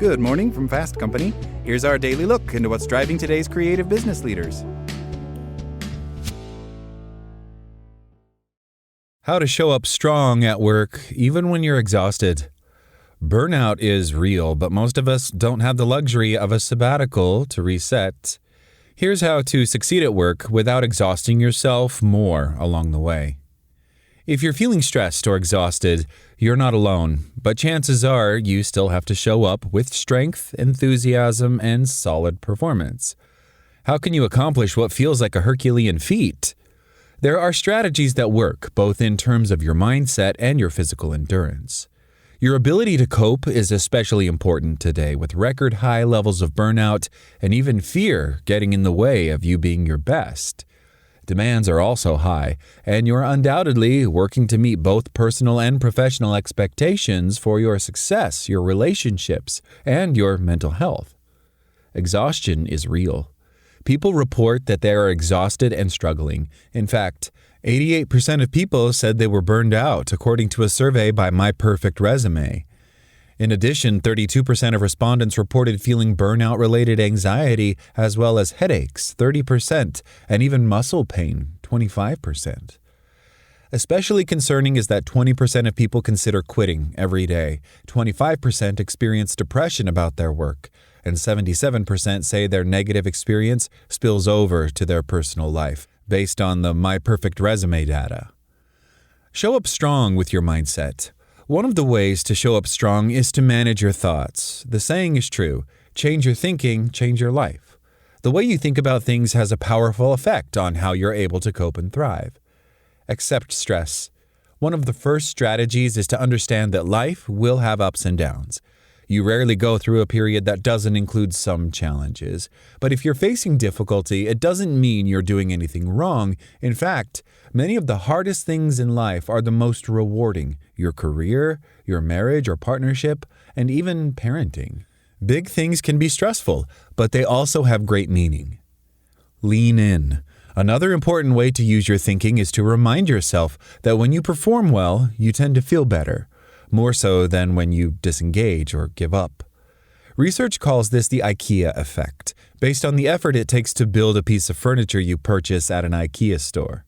Good morning from Fast Company. Here's our daily look into what's driving today's creative business leaders. How to show up strong at work even when you're exhausted. Burnout is real, but most of us don't have the luxury of a sabbatical to reset. Here's how to succeed at work without exhausting yourself more along the way. If you're feeling stressed or exhausted, you're not alone, but chances are you still have to show up with strength, enthusiasm, and solid performance. How can you accomplish what feels like a Herculean feat? There are strategies that work, both in terms of your mindset and your physical endurance. Your ability to cope is especially important today with record high levels of burnout and even fear getting in the way of you being your best. Demands are also high, and you're undoubtedly working to meet both personal and professional expectations for your success, your relationships, and your mental health. Exhaustion is real. People report that they are exhausted and struggling. In fact, 88% of people said they were burned out, according to a survey by My Perfect Resume. In addition, 32% of respondents reported feeling burnout-related anxiety, as well as headaches, 30%, and even muscle pain, 25%. Especially concerning is that 20% of people consider quitting every day, 25% experience depression about their work, and 77% say their negative experience spills over to their personal life, based on the My Perfect Resume data. Show up strong with your mindset. One of the ways to show up strong is to manage your thoughts. The saying is true: change your thinking, change your life. The way you think about things has a powerful effect on how you're able to cope and thrive. Accept stress. One of the first strategies is to understand that life will have ups and downs. You rarely go through a period that doesn't include some challenges. But if you're facing difficulty, it doesn't mean you're doing anything wrong. In fact, many of the hardest things in life are the most rewarding: your career, your marriage or partnership, and even parenting. Big things can be stressful, but they also have great meaning. Lean in. Another important way to use your thinking is to remind yourself that when you perform well, you tend to feel better, more so than when you disengage or give up. Research calls this the IKEA effect, based on the effort it takes to build a piece of furniture you purchase at an IKEA store.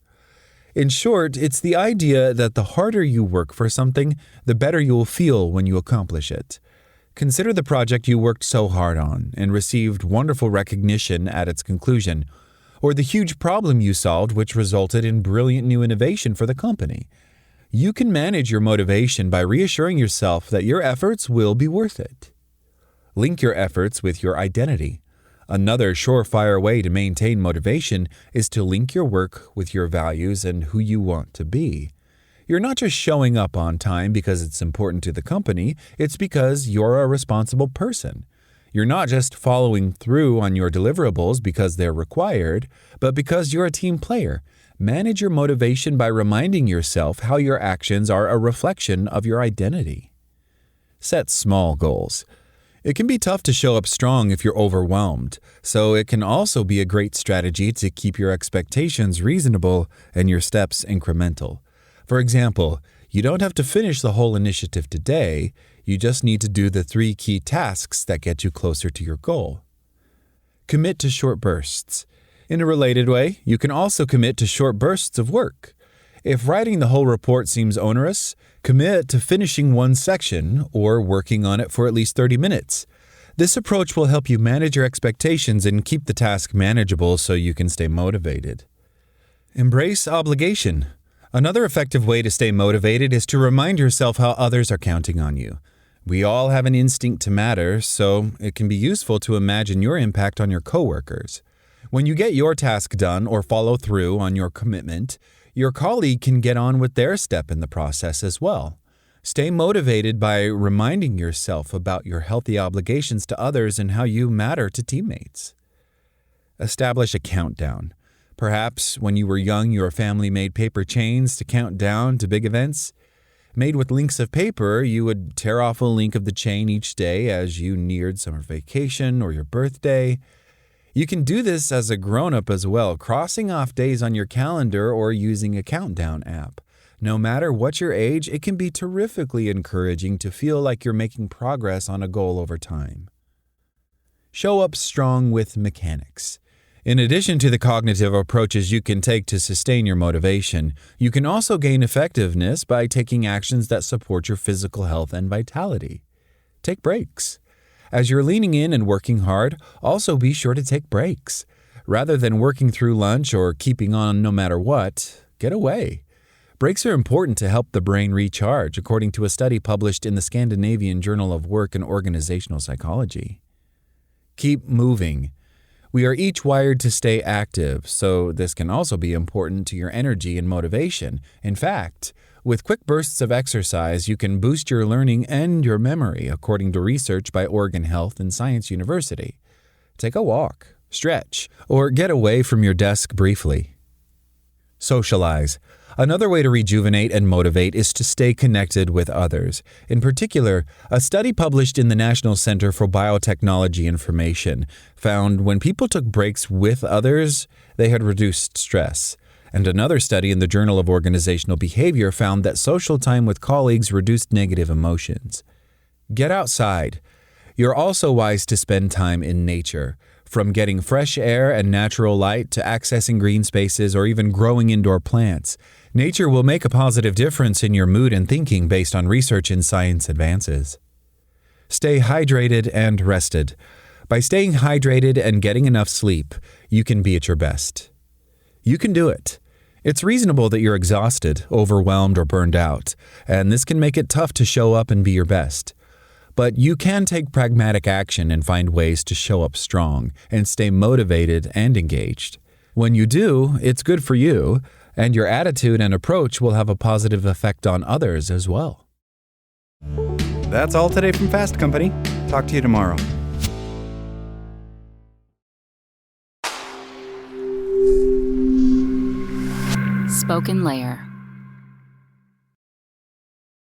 In short, it's the idea that the harder you work for something, the better you'll feel when you accomplish it. Consider the project you worked so hard on and received wonderful recognition at its conclusion, or the huge problem you solved which resulted in brilliant new innovation for the company. You can manage your motivation by reassuring yourself that your efforts will be worth it. Link your efforts with your identity. Another surefire way to maintain motivation is to link your work with your values and who you want to be. You're not just showing up on time because it's important to the company, it's because you're a responsible person. You're not just following through on your deliverables because they're required, but because you're a team player. Manage your motivation by reminding yourself how your actions are a reflection of your identity. Set small goals. It can be tough to show up strong if you're overwhelmed, so it can also be a great strategy to keep your expectations reasonable and your steps incremental. For example, you don't have to finish the whole initiative today, you just need to do the 3 key tasks that get you closer to your goal. Commit to short bursts. In a related way, you can also commit to short bursts of work. If writing the whole report seems onerous, commit to finishing one section or working on it for at least 30 minutes. This approach will help you manage your expectations and keep the task manageable so you can stay motivated. Embrace obligation. Another effective way to stay motivated is to remind yourself how others are counting on you. We all have an instinct to matter, so it can be useful to imagine your impact on your coworkers. When you get your task done or follow through on your commitment, your colleague can get on with their step in the process as well. Stay motivated by reminding yourself about your healthy obligations to others and how you matter to teammates. Establish a countdown. Perhaps when you were young, your family made paper chains to count down to big events. Made with links of paper, you would tear off a link of the chain each day as you neared summer vacation or your birthday. You can do this as a grown-up as well, crossing off days on your calendar or using a countdown app. No matter what your age, it can be terrifically encouraging to feel like you're making progress on a goal over time. Show up strong with mechanics. In addition to the cognitive approaches you can take to sustain your motivation, you can also gain effectiveness by taking actions that support your physical health and vitality. Take breaks. As you're leaning in and working hard, also be sure to take breaks. Rather than working through lunch or keeping on no matter what, get away. Breaks are important to help the brain recharge, according to a study published in the Scandinavian Journal of Work and Organizational Psychology. Keep moving. We are each wired to stay active, so this can also be important to your energy and motivation. In fact, with quick bursts of exercise, you can boost your learning and your memory, according to research by Oregon Health and Science University. Take a walk, stretch, or get away from your desk briefly. Socialize. Another way to rejuvenate and motivate is to stay connected with others. In particular, a study published in the National Center for Biotechnology Information found when people took breaks with others, they had reduced stress. And another study in the Journal of Organizational Behavior found that social time with colleagues reduced negative emotions. Get outside. You're also wise to spend time in nature. From getting fresh air and natural light to accessing green spaces or even growing indoor plants, nature will make a positive difference in your mood and thinking based on research and science advances. Stay hydrated and rested. By staying hydrated and getting enough sleep, you can be at your best. You can do it. It's reasonable that you're exhausted, overwhelmed, or burned out, and this can make it tough to show up and be your best. But you can take pragmatic action and find ways to show up strong and stay motivated and engaged. When you do, it's good for you, and your attitude and approach will have a positive effect on others as well. That's all today from Fast Company. Talk to you tomorrow. Spoken Layer.